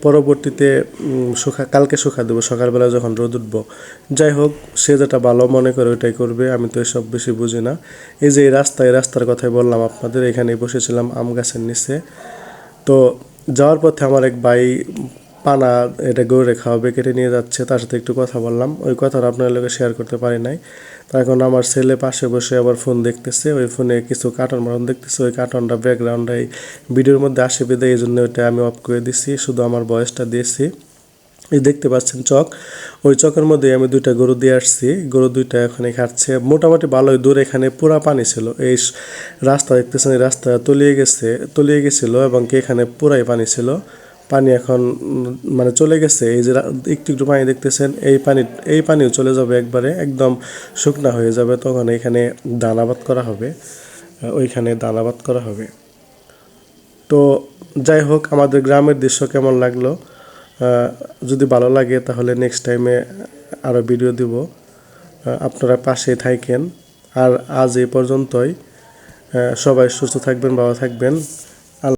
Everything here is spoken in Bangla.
পরবর্তীতে কালকে শুকা দেবো সকালবেলা যখন রোদ উঠবো। যাই হোক, সে যেটা ভালো মনে করে ওইটাই করবে, আমি তো এসব বেশি বুঝি না। এই যে এই রাস্তার কথাই বললাম আপনাদের, এখানে বসেছিলাম আম গাছের নিচে। তো যাওয়ার পথে আমার এক ভাই পানা এটা গরুরে খাওয়াবে কেটে নিয়ে যাচ্ছে, তার সাথে একটু কথা বললাম, ওই কথাটা আপনার লোকে শেয়ার করতে পারি নাই। তো এখন আমার ছেলে পাশে বসে আবার ফোন দেখতেছে, ওই ফোনে কিছু কার্টুন মাটন দেখতেছে, ওই কার্টুনটা ব্যাকগ্রাউন্ডে ভিডিওর মধ্যে আসে বেঁধে, এই জন্য ওইটা আমি অফ করে দিছি, শুধু আমার ভয়েসটা দিয়েছি। এই দেখতে পাচ্ছেন চক, ওই চকের মধ্যে আমি দুইটা গরু দিয়ে আসছি, গরু দুইটা এখানে খাচ্ছে মোটামুটি ভালোই দূর, এখানে পুরা পানি ছিল। এই রাস্তা দেখতেছেন, এই রাস্তা তলিয়ে গেছিল এবং কি এখানে পুরাই পানি ছিল। পানি এখন মানে চলে গেছে, এই যে একটু একটু পানি দেখতেছেন, এই পানিও চলে যাবে একবারে, একদম শুকনা হয়ে যাবে, তখন এখানে ধান আবাদ করা হবে, ওইখানে ধান আবাদ করা হবে। তো যাই হোক, আমাদের গ্রামের দৃশ্য কেমন লাগলো, যদি ভালো লাগে তাহলে নেক্সট টাইমে আরও ভিডিও দিব। আপনারা পাশে থাকেন। আর আজ এই পর্যন্তই। সবাই সুস্থ থাকবেন, ভালো থাকবেন।